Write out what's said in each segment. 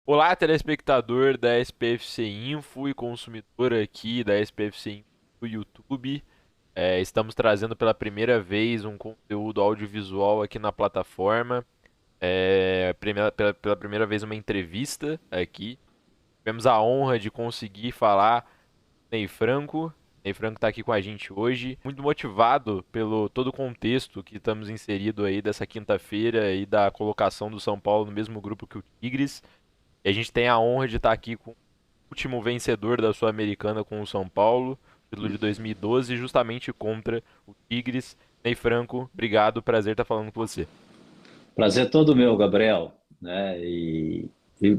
Olá, telespectador da SPFC Info e consumidor aqui da SPFC Info do YouTube. Estamos trazendo pela primeira vez um conteúdo audiovisual aqui na plataforma. Pela primeira vez uma entrevista aqui. Tivemos a honra de conseguir falar com o Ney Franco. Ney Franco está aqui com a gente hoje, muito motivado pelo todo o contexto que estamos inserido aí dessa quinta-feira e da colocação do São Paulo no mesmo grupo que o Tigres. E a gente tem a honra de estar aqui com o último vencedor da Sul-Americana com o São Paulo, título de 2012, justamente contra o Tigres. Ney Franco, obrigado, prazer estar falando com você. Prazer todo meu, Gabriel, né? E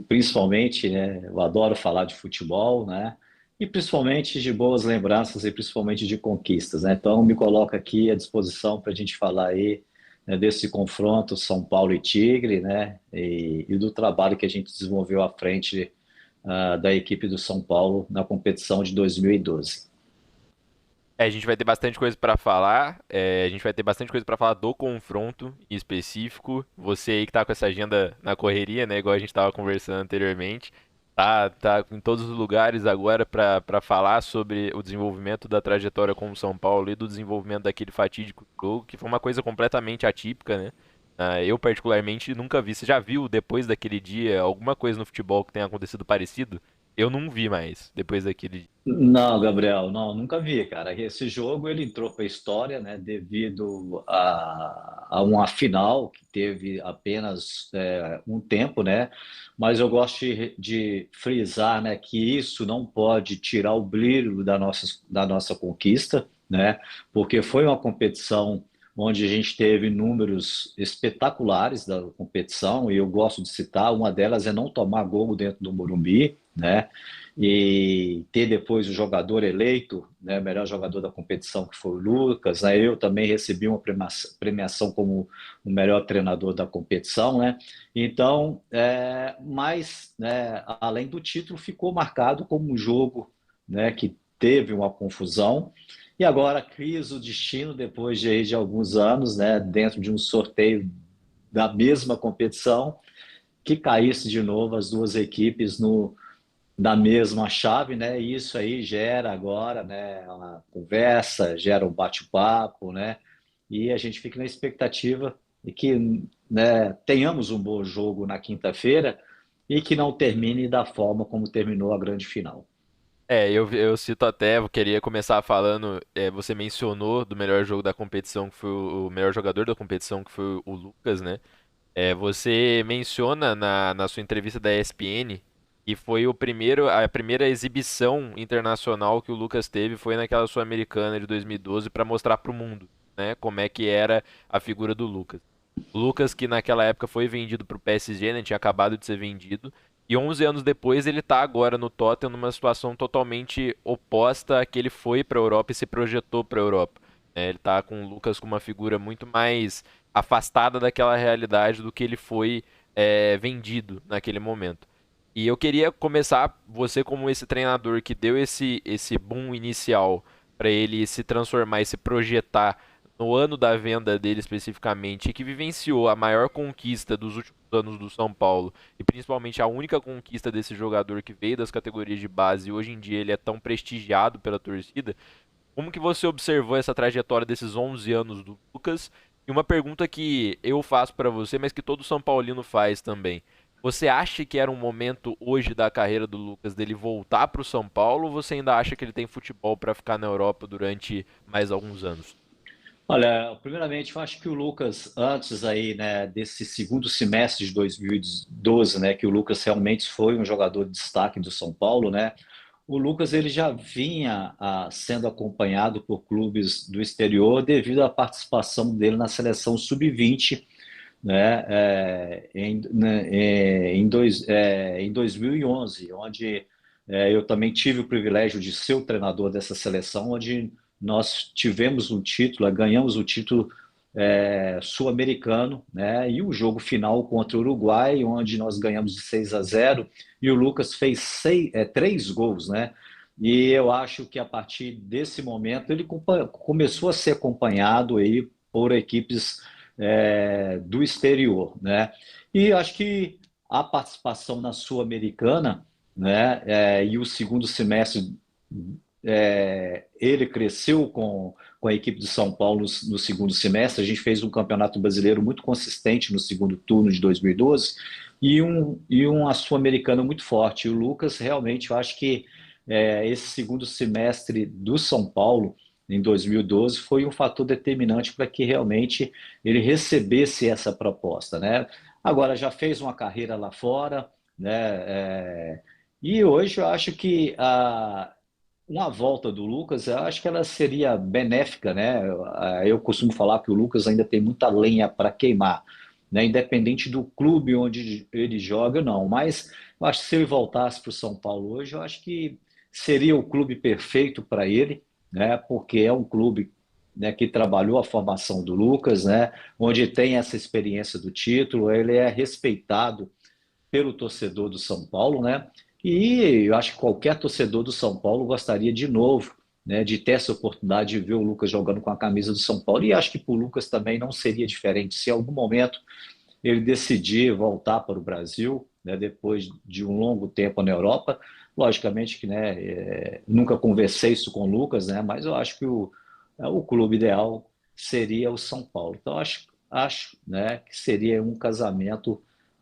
principalmente, né? Eu adoro falar de futebol, né? E principalmente de boas lembranças e principalmente de conquistas, né? Então me coloco aqui à disposição para a gente falar aí, né, desse confronto São Paulo e Tigre, né? E do trabalho que a gente desenvolveu à frente da equipe do São Paulo na competição de 2012. A gente vai ter bastante coisa para falar. A gente vai ter bastante coisa para falar do confronto em específico. Você aí que tá com essa agenda na correria, né? Igual a gente tava conversando anteriormente. Tá em todos os lugares agora para falar sobre o desenvolvimento da trajetória com o São Paulo e do desenvolvimento daquele fatídico jogo, que foi uma coisa completamente atípica, né? Eu, particularmente, nunca vi. Você já viu, depois daquele dia, alguma coisa no futebol que tenha acontecido parecido? Eu não vi mais, depois daquele dia. Não, Gabriel, não, nunca vi, cara. Esse jogo ele entrou para a história, né, devido a uma final que teve apenas um tempo, né? Mas eu gosto de frisar, né, que isso não pode tirar o brilho da nossa conquista, né? Porque foi uma competição onde a gente teve números espetaculares da competição, e eu gosto de citar, uma delas é não tomar gol dentro do Morumbi, né? E ter depois o jogador eleito, né, melhor jogador da competição, que foi o Lucas, né, eu também recebi uma premiação como o melhor treinador da competição, né, então, mas, né, além do título, ficou marcado como um jogo, né, que teve uma confusão, e agora quis o destino, depois de alguns anos, né, dentro de um sorteio da mesma competição, que caísse de novo as duas equipes no da mesma chave, né? E isso aí gera agora, né, uma conversa, gera um bate-papo, né? E a gente fica na expectativa de que, né, tenhamos um bom jogo na quinta-feira e que não termine da forma como terminou a grande final. Eu cito até, eu queria começar falando, você mencionou do melhor jogo da competição, que foi o melhor jogador da competição, que foi o Lucas, né? Você menciona na sua entrevista da ESPN que foi a primeira exibição internacional que o Lucas teve foi naquela Sul-Americana de 2012 para mostrar para o mundo, né, como é que era a figura do Lucas. O Lucas, que naquela época foi vendido para o PSG, né, tinha acabado de ser vendido, e 11 anos depois ele está agora no Tottenham numa situação totalmente oposta à que ele foi para a Europa e se projetou para a Europa. Ele está com o Lucas com uma figura muito mais afastada daquela realidade do que ele foi vendido naquele momento. E eu queria começar você como esse treinador que deu esse boom inicial para ele se transformar e se projetar no ano da venda dele especificamente, e que vivenciou a maior conquista dos últimos anos do São Paulo, e principalmente a única conquista desse jogador que veio das categorias de base e hoje em dia ele é tão prestigiado pela torcida. Como que você observou essa trajetória desses 11 anos do Lucas? E uma pergunta que eu faço para você, mas que todo São Paulino faz também. Você acha que era um momento hoje da carreira do Lucas dele voltar para o São Paulo ou você ainda acha que ele tem futebol para ficar na Europa durante mais alguns anos? Olha, primeiramente, eu acho que o Lucas, antes aí, né, desse segundo semestre de 2012, né, que o Lucas realmente foi um jogador de destaque do São Paulo, né, o Lucas ele já vinha sendo acompanhado por clubes do exterior devido à participação dele na seleção sub-20, né, em 2011, onde eu também tive o privilégio de ser o treinador dessa seleção, onde nós tivemos um título, ganhamos o título sul-americano, né, e o jogo final contra o Uruguai, onde nós ganhamos de 6-0 e o Lucas fez três gols, né? E eu acho que a partir desse momento ele começou a ser acompanhado aí por equipes do exterior, né? E acho que a participação na Sul-Americana, né? E o segundo semestre ele cresceu com a equipe de São Paulo no segundo semestre. A gente fez um campeonato brasileiro muito consistente no segundo turno de 2012 e uma Sul-Americana muito forte. E o Lucas, realmente, eu acho que esse segundo semestre do São Paulo, em 2012, foi um fator determinante para que realmente ele recebesse essa proposta, né? Agora, já fez uma carreira lá fora, né? E hoje eu acho que uma volta do Lucas, eu acho que ela seria benéfica, né? Eu costumo falar que o Lucas ainda tem muita lenha para queimar, né? Independente do clube onde ele joga, não. Mas eu acho que se ele voltasse para o São Paulo hoje, eu acho que seria o clube perfeito para ele, né? Porque é um clube, né, que trabalhou a formação do Lucas, né? Onde tem essa experiência do título, ele é respeitado pelo torcedor do São Paulo, né? E eu acho que qualquer torcedor do São Paulo gostaria de novo, né, de ter essa oportunidade de ver o Lucas jogando com a camisa do São Paulo. E acho que para o Lucas também não seria diferente. Se em algum momento ele decidir voltar para o Brasil, né, depois de um longo tempo na Europa, logicamente que, né, nunca conversei isso com o Lucas, né, mas eu acho que o clube ideal seria o São Paulo. Então acho, né, que seria um casamento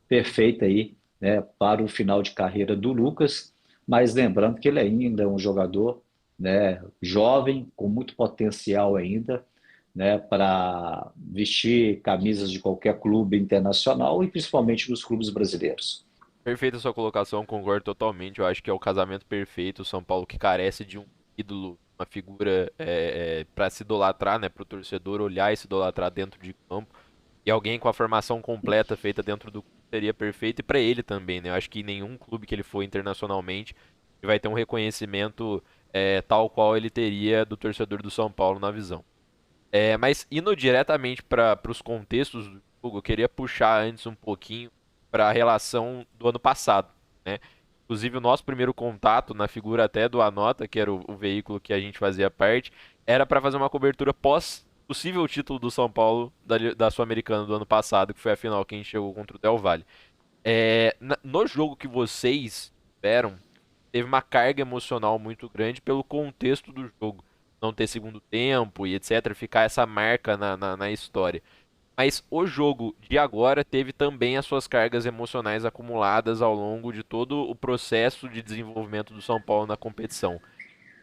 perfeito aí, né, para o final de carreira do Lucas, mas lembrando que ele ainda é um jogador, né, jovem, com muito potencial ainda, né, para vestir camisas de qualquer clube internacional e principalmente dos clubes brasileiros. Perfeita a sua colocação, concordo totalmente. Eu acho que é o casamento perfeito. O São Paulo que carece de um ídolo, uma figura para se idolatrar, né, para o torcedor olhar e se idolatrar dentro de campo. E alguém com a formação completa feita dentro do clube seria perfeito e para ele também, né? Eu acho que nenhum clube que ele for internacionalmente vai ter um reconhecimento tal qual ele teria do torcedor do São Paulo na visão. Mas indo diretamente para os contextos do jogo, eu queria puxar antes um pouquinho para a relação do ano passado, né? Inclusive, o nosso primeiro contato na figura até do Anota, que era o veículo que a gente fazia parte, era para fazer uma cobertura pós possível título do São Paulo da Sul-Americana do ano passado, que foi a final que a gente chegou contra o Del Valle. No jogo que vocês tiveram, teve uma carga emocional muito grande pelo contexto do jogo. Não ter segundo tempo e etc. Ficar essa marca na história. Mas o jogo de agora teve também as suas cargas emocionais acumuladas ao longo de todo o processo de desenvolvimento do São Paulo na competição.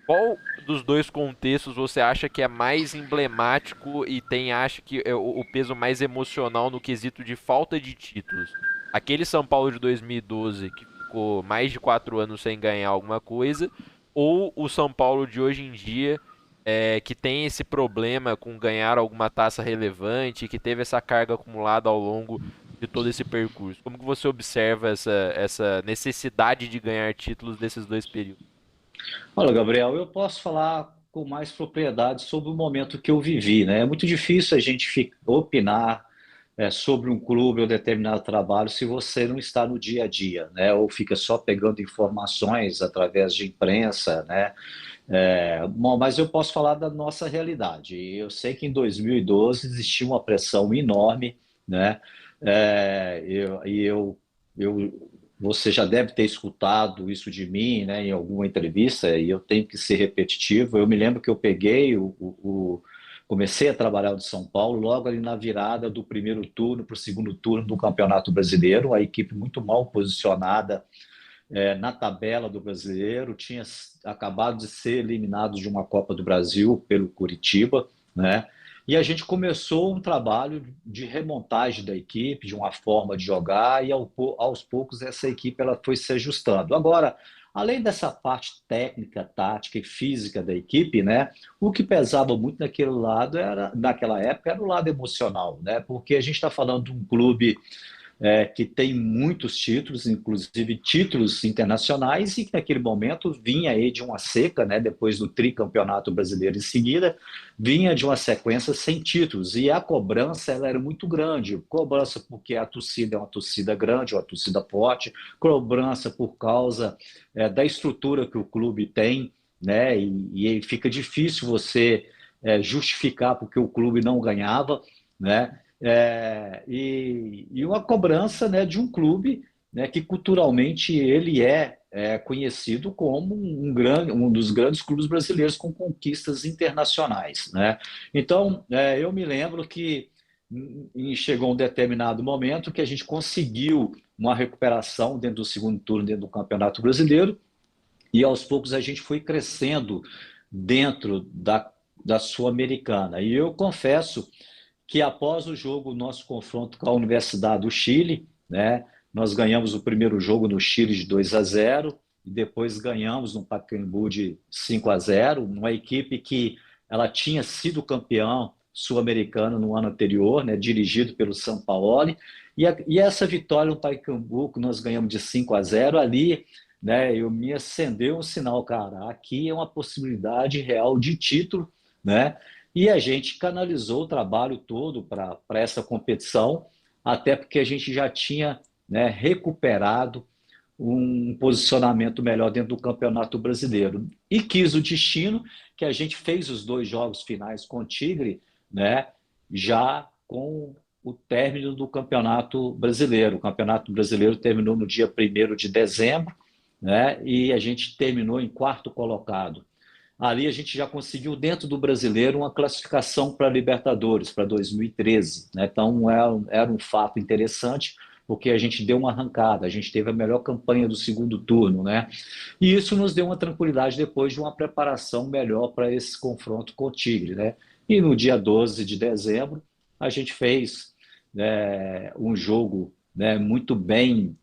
Qual dos dois contextos você acha que é mais emblemático e acha que é o peso mais emocional no quesito de falta de títulos? Aquele São Paulo de 2012 que ficou mais de 4 anos sem ganhar alguma coisa, ou o São Paulo de hoje em dia que tem esse problema com ganhar alguma taça relevante, que teve essa carga acumulada ao longo de todo esse percurso? Como que você observa essa necessidade de ganhar títulos desses dois períodos? Olha, Gabriel, eu posso falar com mais propriedade sobre o momento que eu vivi, né? É muito difícil a gente opinar sobre um clube ou determinado trabalho se você não está no dia a dia, né? Ou fica só pegando informações através de imprensa, né? Bom, mas eu posso falar da nossa realidade. Eu sei que em 2012 existia uma pressão enorme, né? Eu, você já deve ter escutado isso de mim, né, em alguma entrevista, e eu tenho que ser repetitivo. Eu me lembro que eu peguei comecei a trabalhar de São Paulo logo ali na virada do primeiro turno para o segundo turno do Campeonato Brasileiro, a equipe muito mal posicionada na tabela do Brasileiro, tinha acabado de ser eliminado de uma Copa do Brasil pelo Curitiba, né? E a gente começou um trabalho de remontagem da equipe, de uma forma de jogar, e aos poucos essa equipe ela foi se ajustando. Agora, além dessa parte técnica, tática e física da equipe, né, o que pesava muito naquela época era o lado emocional, né? Porque a gente está falando de um clube que tem muitos títulos, inclusive títulos internacionais, e que naquele momento vinha aí de uma seca, né, depois do tricampeonato brasileiro em seguida, vinha de uma sequência sem títulos, e a cobrança ela era muito grande, cobrança porque a torcida é uma torcida grande, uma torcida forte, cobrança por causa da estrutura que o clube tem, né, e fica difícil você justificar porque o clube não ganhava, né, e uma cobrança, né, de um clube né, que culturalmente ele é conhecido como um dos grandes clubes brasileiros com conquistas internacionais, né? Então, eu me lembro que chegou um determinado momento que a gente conseguiu uma recuperação dentro do segundo turno, dentro do Campeonato Brasileiro, e aos poucos a gente foi crescendo dentro da Sul-Americana. E eu confesso que após o jogo, nosso confronto com a Universidade do Chile, né, nós ganhamos o primeiro jogo no Chile de 2-0 e depois ganhamos no Pacaembu de 5-0, uma equipe que ela tinha sido campeão sul-americano no ano anterior, né, dirigido pelo Sampaoli, e essa vitória no Pacaembu que nós ganhamos de 5-0 ali, né, eu me acendeu um sinal, cara, aqui é uma possibilidade real de título, né? E a gente canalizou o trabalho todo para essa competição, até porque a gente já tinha, né, recuperado um posicionamento melhor dentro do Campeonato Brasileiro. E quis o destino que a gente fez os dois jogos finais com o Tigre, né, já com o término do Campeonato Brasileiro. O Campeonato Brasileiro terminou no dia 1º de dezembro, né, e a gente terminou em quarto colocado. Ali a gente já conseguiu, dentro do brasileiro, uma classificação para a Libertadores, para 2013. Né? Então, era um fato interessante, porque a gente deu uma arrancada, a gente teve a melhor campanha do segundo turno. Né? E isso nos deu uma tranquilidade depois de uma preparação melhor para esse confronto com o Tigre. Né? E no dia 12 de dezembro, a gente fez, um jogo, né, muito bem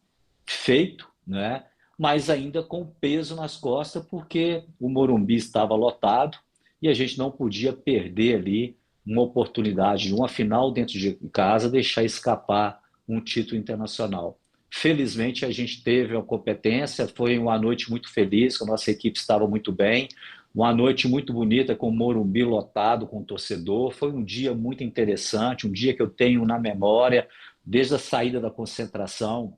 feito, né? Mas ainda com peso nas costas, porque o Morumbi estava lotado e a gente não podia perder ali uma oportunidade de uma final dentro de casa, deixar escapar um título internacional. Felizmente a gente teve a competência, foi uma noite muito feliz, a nossa equipe estava muito bem, uma noite muito bonita com o Morumbi lotado com o torcedor, foi um dia muito interessante, um dia que eu tenho na memória, desde a saída da concentração,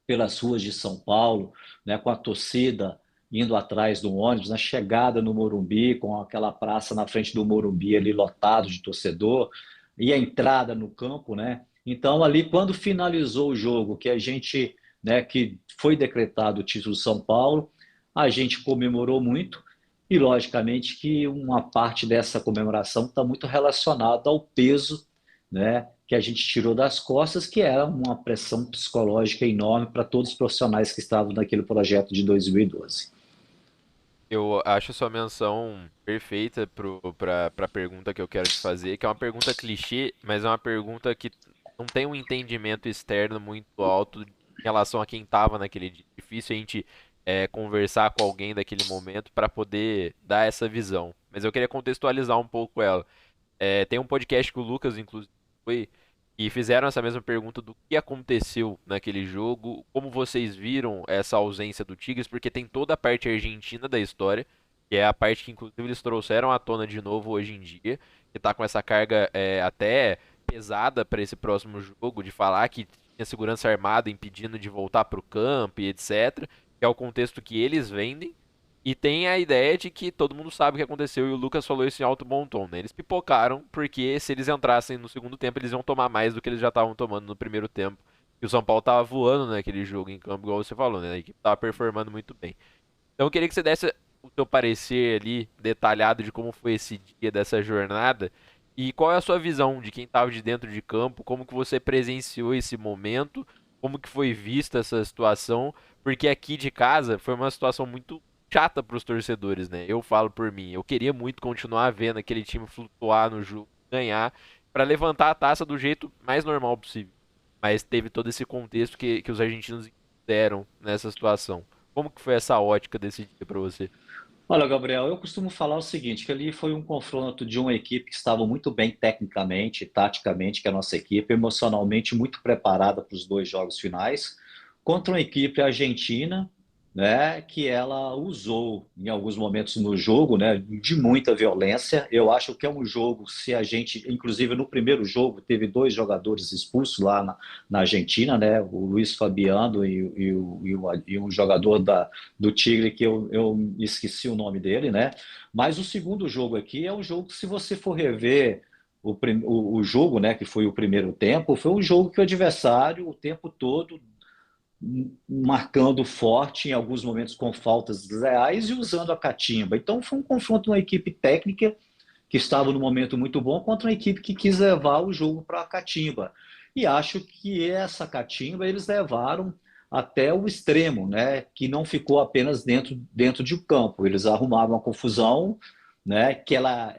pelas ruas de São Paulo, né, com a torcida indo atrás do ônibus, na chegada no Morumbi, com aquela praça na frente do Morumbi ali lotado de torcedor, e a entrada no campo, né? Então ali quando finalizou o jogo, que a gente, né, que foi decretado o título de São Paulo, a gente comemorou muito e logicamente que uma parte dessa comemoração está muito relacionada ao peso, né, que a gente tirou das costas, que era uma pressão psicológica enorme para todos os profissionais que estavam naquele projeto de 2012. Eu acho sua menção perfeita pra pergunta que eu quero te fazer, que é uma pergunta clichê, mas é uma pergunta que não tem um entendimento externo muito alto em relação a quem estava naquele dia. Difícil a gente conversar com alguém daquele momento para poder dar essa visão. Mas eu queria contextualizar um pouco ela. Tem um podcast que o Lucas, inclusive, foi, e fizeram essa mesma pergunta do que aconteceu naquele jogo, como vocês viram essa ausência do Tigres, porque tem toda a parte argentina da história, que é a parte que, inclusive, eles trouxeram à tona de novo hoje em dia, que tá com essa carga até pesada para esse próximo jogo, de falar que tinha segurança armada impedindo de voltar para o campo e etc., que é o contexto que eles vendem. E tem a ideia de que todo mundo sabe o que aconteceu e o Lucas falou isso em alto bom tom, né? Eles pipocaram porque se eles entrassem no segundo tempo, eles iam tomar mais do que eles já estavam tomando no primeiro tempo. E o São Paulo tava voando naquele jogo em campo, igual você falou, né? A equipe tava performando muito bem. Então eu queria que você desse o seu parecer ali, detalhado de como foi esse dia dessa jornada e qual é a sua visão de quem estava de dentro de campo, como que você presenciou esse momento, como que foi vista essa situação, porque aqui de casa foi uma situação muito chata para os torcedores, né? Eu falo por mim, eu queria muito continuar vendo aquele time flutuar no jogo, ganhar, para levantar a taça do jeito mais normal possível. Mas teve todo esse contexto que os argentinos deram nessa situação. Como que foi essa ótica desse dia para você? Olha, Gabriel, eu costumo falar o seguinte, que ali foi um confronto de uma equipe que estava muito bem tecnicamente, taticamente, que é a nossa equipe, emocionalmente muito preparada para os dois jogos finais, contra uma equipe argentina, né, que ela usou em alguns momentos no jogo, né, de muita violência. Eu acho que é um jogo, se a gente, inclusive no primeiro jogo, teve dois jogadores expulsos lá na Argentina, né, o Luiz Fabiano e um jogador do Tigre, que eu esqueci o nome dele, né? Mas o segundo jogo aqui é um jogo que, se você for rever o jogo, né, que foi o primeiro tempo, foi um jogo que o adversário, o tempo todo, marcando forte em alguns momentos com faltas reais e usando a catimba. Então foi um confronto de uma equipe técnica que estava num momento muito bom contra uma equipe que quis levar o jogo para a catimba. E acho que essa catimba eles levaram até o extremo, né? Que não ficou apenas dentro de campo. Eles arrumavam a confusão, né? Que ela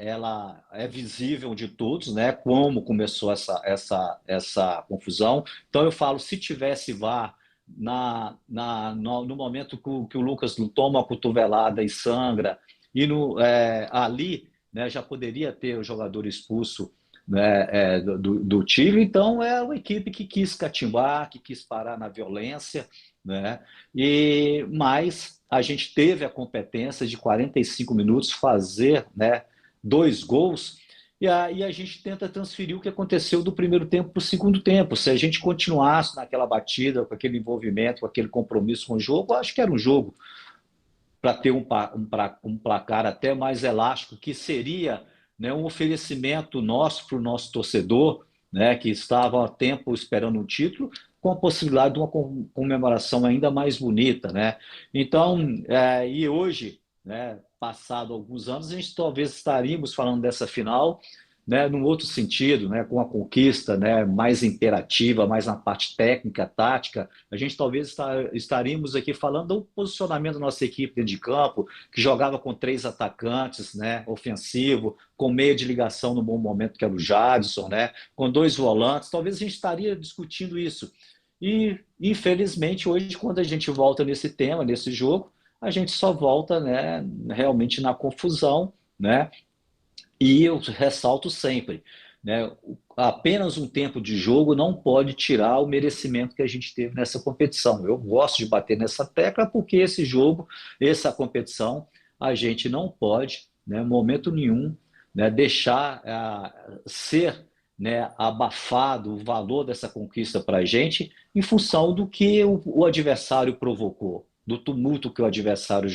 é visível de todos, né? Como começou essa confusão. Então eu falo, se tivesse VAR no momento que o Lucas toma a cotovelada e sangra, e ali, né, já poderia ter o jogador expulso, né, do time. Então é uma equipe que quis catimbar, que quis parar na violência, né? Mas a gente teve a competência de 45 minutos fazer, né, 2 gols. E aí a gente tenta transferir o que aconteceu do primeiro tempo para o segundo tempo. Se a gente continuasse naquela batida, com aquele envolvimento, com aquele compromisso com o jogo, acho que era um jogo para ter um placar até mais elástico, que seria, né, um oferecimento nosso para o nosso torcedor, né, que estava há tempo esperando um título, com a possibilidade de uma comemoração ainda mais bonita, né? Então, e hoje, né, passado alguns anos, a gente talvez estaríamos falando dessa final, né, num outro sentido, né, com a conquista, né, mais imperativa, mais na parte técnica, tática. A gente talvez estaríamos aqui falando do posicionamento da nossa equipe dentro de campo, que jogava com 3 atacantes, né, ofensivo, com meio de ligação no bom momento, que era o Jadson, né, com 2 volantes. Talvez a gente estaria discutindo isso. E, infelizmente, hoje, quando a gente volta nesse tema, nesse jogo, a gente só volta, né, realmente na confusão, né? E eu ressalto sempre, né, apenas um tempo de jogo não pode tirar o merecimento que a gente teve nessa competição. Eu gosto de bater nessa tecla porque esse jogo, essa competição, a gente não pode, né, momento nenhum, né, deixar ser, né, abafado o valor dessa conquista para a gente em função do que o adversário provocou, do tumulto que o adversário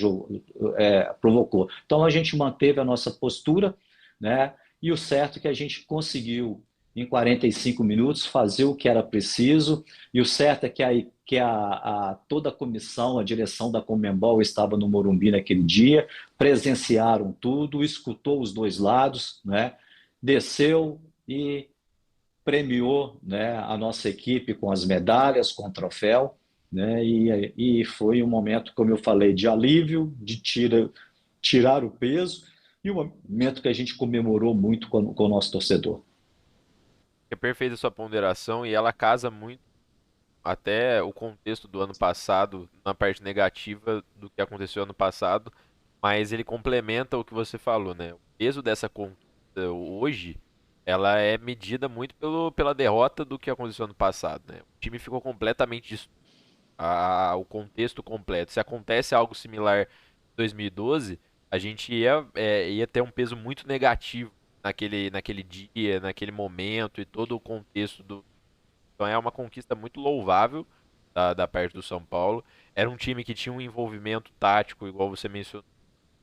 provocou. Então a gente manteve a nossa postura, né? E o certo é que a gente conseguiu, em 45 minutos, fazer o que era preciso, e o certo é que toda a comissão, a direção da Conmebol estava no Morumbi naquele dia, presenciaram tudo, escutou os dois lados, né? Desceu e premiou, né, a nossa equipe com as medalhas, com o troféu, né? E foi um momento, como eu falei, de alívio, de tirar o peso, e um momento que a gente comemorou muito com o nosso torcedor. É perfeita a sua ponderação e ela casa muito até o contexto do ano passado, na parte negativa do que aconteceu ano passado, mas ele complementa o que você falou, né? O peso dessa conquista hoje, ela é medida muito pela derrota do que aconteceu ano passado, né? O time ficou completamente o contexto completo. Se acontece algo similar em 2012, a gente ia ter um peso muito negativo naquele dia, naquele momento e todo o contexto do. Então é uma conquista muito louvável da parte do São Paulo. Era um time que tinha um envolvimento tático, igual você mencionou,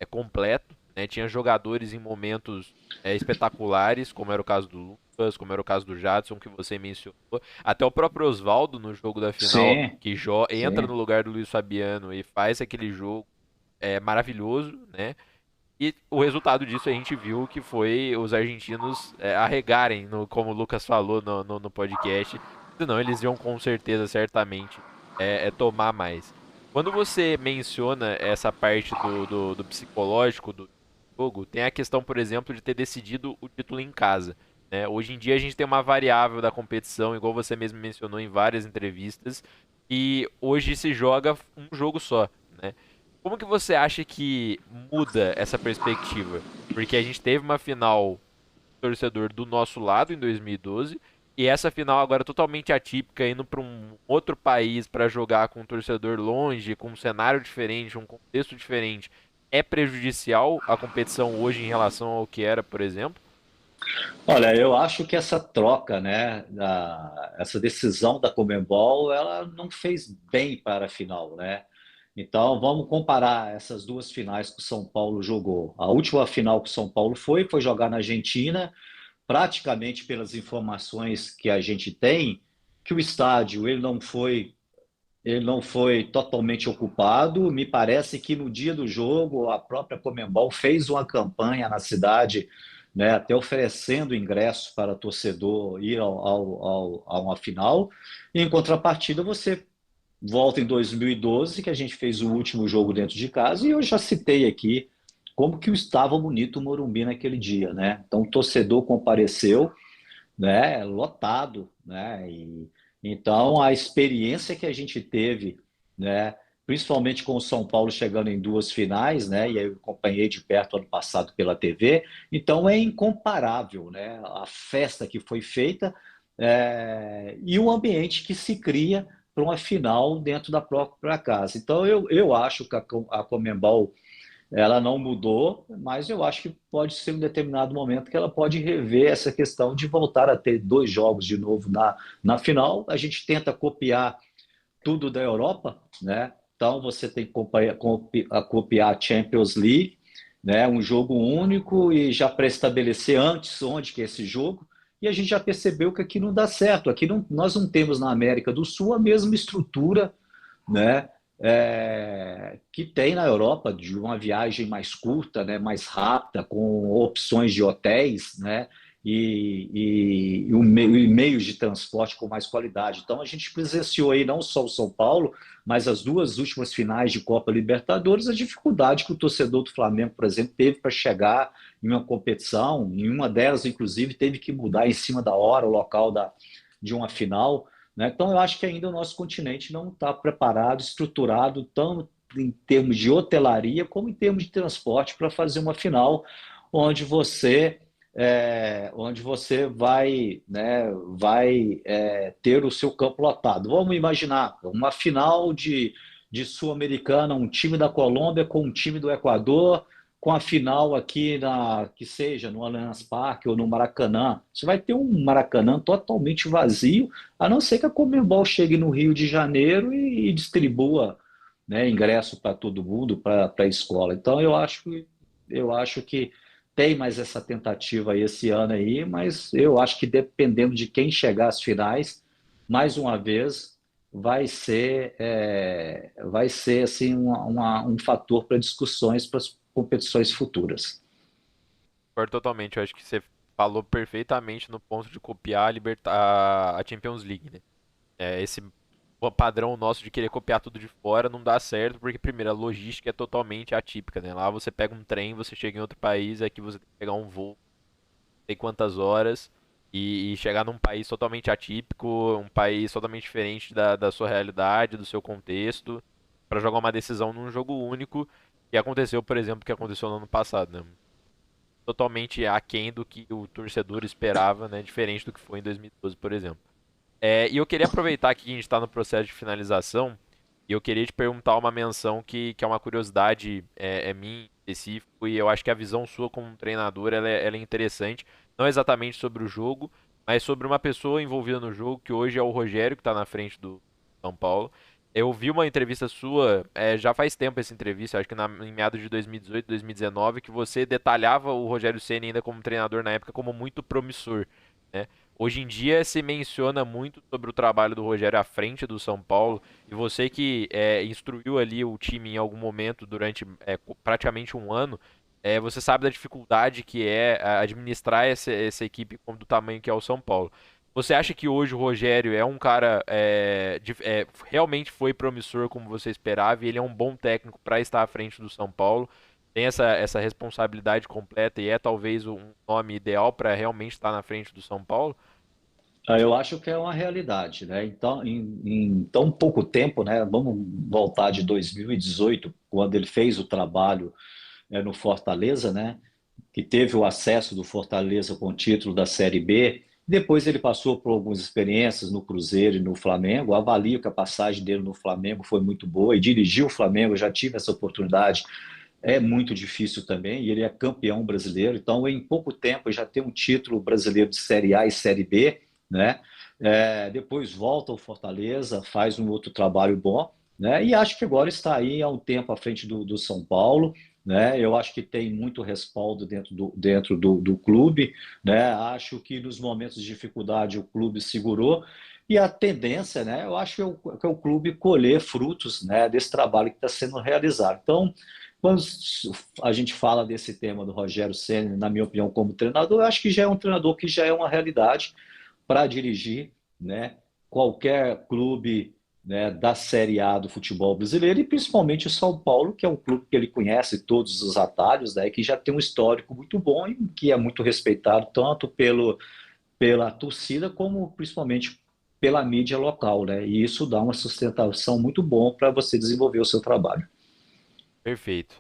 completo, né? Tinha jogadores em momentos espetaculares, como era o caso do Lucas, como era o caso do Jadson, que você mencionou. Até o próprio Oswaldo no jogo da final, Sim, que entra sim. no lugar do Luiz Fabiano e faz aquele jogo maravilhoso, né? E o resultado disso a gente viu que foi os argentinos arregarem, como o Lucas falou no podcast. Senão eles iam com certeza, certamente, tomar mais. Quando você menciona essa parte do psicológico do jogo, tem a questão, por exemplo, de ter decidido o título em casa, né? Hoje em dia a gente tem uma variável da competição, igual você mesmo mencionou em várias entrevistas, e hoje se joga um jogo só, né? Como que você acha que muda essa perspectiva? Porque a gente teve uma final torcedor do nosso lado em 2012 e essa final agora totalmente atípica, indo para um outro país para jogar com um torcedor longe, com um cenário diferente, um contexto diferente. É prejudicial a competição hoje em relação ao que era, por exemplo? Olha, eu acho que essa troca, né, essa decisão da Conmebol, ela não fez bem para a final, né? Então, vamos comparar essas duas finais que o São Paulo jogou. A última final que o São Paulo foi jogar na Argentina, praticamente pelas informações que a gente tem, que o estádio ele não foi Ele não foi totalmente ocupado. Me parece que no dia do jogo a própria Conmebol fez uma campanha na cidade, né, até oferecendo ingresso para torcedor ir a uma final. E, em contrapartida, você volta em 2012, que a gente fez o último jogo dentro de casa, e eu já citei aqui como que estava bonito o Morumbi naquele dia, né? Então o torcedor compareceu, né, lotado, né? E então a experiência que a gente teve, né, principalmente com o São Paulo chegando em duas finais, né? E aí eu acompanhei de perto ano passado pela TV, então é incomparável, né? A festa que foi feita e o ambiente que se cria para uma final dentro da própria casa. Então eu acho que a Conmebol ela não mudou, mas eu acho que pode ser um determinado momento que ela pode rever essa questão de voltar a ter dois jogos de novo na final. A gente tenta copiar tudo da Europa, né? Então você tem que copiar a Champions League, né? Um jogo único e já pré-estabelecer antes onde que é esse jogo. E a gente já percebeu que aqui não dá certo. Aqui não, nós não temos na América do Sul a mesma estrutura, né? Que tem na Europa de uma viagem mais curta, né, mais rápida, com opções de hotéis, né, e meios de transporte com mais qualidade. Então a gente presenciou aí não só o São Paulo, mas as duas últimas finais de Copa Libertadores, a dificuldade que o torcedor do Flamengo, por exemplo, teve para chegar em uma competição, em uma delas, inclusive, teve que mudar em cima da hora o local de uma final, né? Então, eu acho que ainda o nosso continente não está preparado, estruturado, tanto em termos de hotelaria como em termos de transporte para fazer uma final onde você vai, né, ter o seu campo lotado. Vamos imaginar uma final de Sul-Americana, um time da Colômbia com um time do Equador, com a final aqui que seja no Allianz Parque ou no Maracanã. Você vai ter um Maracanã totalmente vazio, a não ser que a Conmebol chegue no Rio de Janeiro e distribua, né, ingresso para todo mundo, para a escola. Então eu acho que tem mais essa tentativa aí esse ano aí, mas eu acho que dependendo de quem chegar às finais, mais uma vez vai ser assim um fator para discussões para as competições futuras. Concordo totalmente. Eu acho que você falou perfeitamente no ponto de copiar a Champions League, né? Esse padrão nosso de querer copiar tudo de fora não dá certo, porque, primeiro, a logística é totalmente atípica, né? Lá você pega um trem, você chega em outro país, aqui você tem que pegar um voo, não sei quantas horas, e chegar num país totalmente atípico, um país totalmente diferente da sua realidade, do seu contexto, para jogar uma decisão num jogo único, que aconteceu, por exemplo, o que aconteceu no ano passado, né? Totalmente aquém do que o torcedor esperava, né? Diferente do que foi em 2012, por exemplo. E eu queria aproveitar que a gente está no processo de finalização e eu queria te perguntar uma menção que é uma curiosidade minha em específico e eu acho que a visão sua como um treinador ela é interessante, não exatamente sobre o jogo, mas sobre uma pessoa envolvida no jogo que hoje é o Rogério que está na frente do São Paulo. Eu vi uma entrevista sua, já faz tempo essa entrevista, acho que em meados de 2018, 2019, que você detalhava o Rogério Ceni ainda como treinador na época como muito promissor, né? Hoje em dia se menciona muito sobre o trabalho do Rogério à frente do São Paulo e você que instruiu ali o time em algum momento durante praticamente um ano, você sabe da dificuldade que é administrar essa equipe do tamanho que é o São Paulo. Você acha que hoje o Rogério é um cara realmente foi promissor como você esperava e ele é um bom técnico para estar à frente do São Paulo? Tem essa responsabilidade completa e é talvez um nome ideal para realmente estar na frente do São Paulo? Eu acho que é uma realidade, né? Então, em tão pouco tempo, né? Vamos voltar de 2018, quando ele fez o trabalho no Fortaleza, né? Que teve o acesso do Fortaleza com o título da Série B. Depois ele passou por algumas experiências no Cruzeiro e no Flamengo. Avalio que a passagem dele no Flamengo foi muito boa e dirigiu o Flamengo, eu já tive essa oportunidade. É muito difícil também, e ele é campeão brasileiro, então em pouco tempo já tem um título brasileiro de Série A e Série B, né? Depois volta ao Fortaleza, faz um outro trabalho bom, né? E acho que agora está aí há um tempo à frente do São Paulo, né? Eu acho que tem muito respaldo dentro do clube, né? Acho que nos momentos de dificuldade o clube segurou. E a tendência, né, eu acho que é o clube colher frutos, né, desse trabalho que está sendo realizado. Então, quando a gente fala desse tema do Rogério Ceni, na minha opinião, como treinador, eu acho que já é um treinador que já é uma realidade para dirigir, né, qualquer clube, né, da Série A do futebol brasileiro e principalmente o São Paulo, que é um clube que ele conhece todos os atalhos, né, que já tem um histórico muito bom e que é muito respeitado tanto pela torcida como principalmente pela mídia local, né? E isso dá uma sustentação muito bom para você desenvolver o seu trabalho. Perfeito.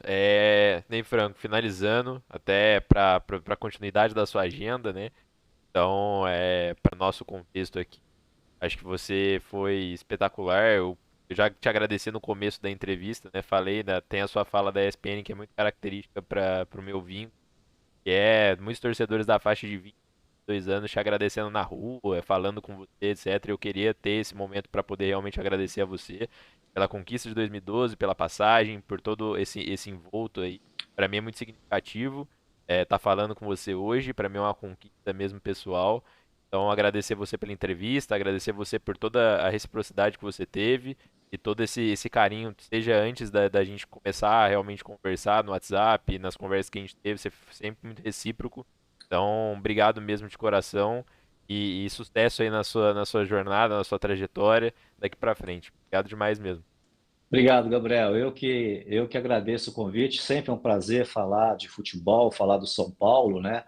Ney Franco, finalizando, até para continuidade da sua agenda, né? Então, para nosso contexto aqui, acho que você foi espetacular. Eu já te agradeci no começo da entrevista, né? Falei, né, tem a sua fala da ESPN que é muito característica para o meu vinho, que é muitos torcedores da faixa de 22 anos te agradecendo na rua, falando com você, etc. Eu queria ter esse momento para poder realmente agradecer a você pela conquista de 2012, pela passagem, por todo esse envolto aí. Para mim é muito significativo tá falando com você hoje. Para mim é uma conquista mesmo pessoal. Então agradecer você pela entrevista, agradecer você por toda a reciprocidade que você teve e todo esse carinho, seja antes da gente começar a realmente conversar no WhatsApp, nas conversas que a gente teve, você foi sempre muito recíproco. Então, obrigado mesmo de coração e sucesso aí na sua jornada, na sua trajetória daqui pra frente. Obrigado demais mesmo. Obrigado, Gabriel. Eu que agradeço o convite. Sempre é um prazer falar de futebol, falar do São Paulo, né?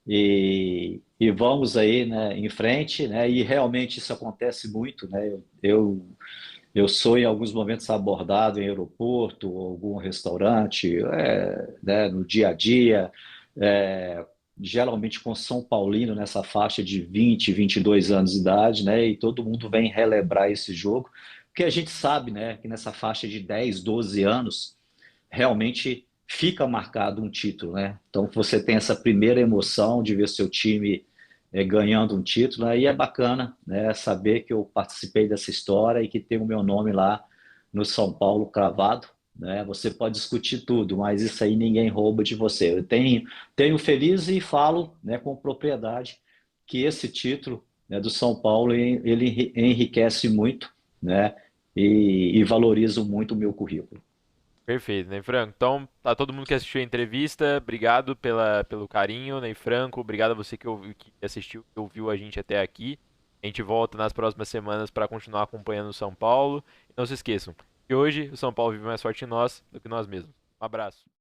E vamos aí, né, em frente, né? E realmente isso acontece muito, né? Eu sou em alguns momentos abordado em aeroporto, ou algum restaurante, né, no dia a dia, é, geralmente com São Paulino nessa faixa de 20, 22 anos de idade, né? E todo mundo vem relembrar esse jogo, porque a gente sabe, né, que nessa faixa de 10, 12 anos realmente fica marcado um título, né? Então você tem essa primeira emoção de ver seu time ganhando um título, aí é bacana, né? Saber que eu participei dessa história e que tem o meu nome lá no São Paulo cravado, né? Você pode discutir tudo, mas isso aí ninguém rouba de você. Eu tenho feliz e falo, né, com propriedade que esse título, né, do São Paulo ele enriquece muito, né? E valoriza muito o meu currículo. Perfeito, Ney Franco. Então, tá todo mundo que assistiu a entrevista, obrigado pelo carinho, Ney Franco. Obrigado a você que assistiu, que ouviu a gente até aqui. A gente volta nas próximas semanas para continuar acompanhando o São Paulo. E não se esqueçam que hoje o São Paulo vive mais forte em nós do que nós mesmos. Um abraço.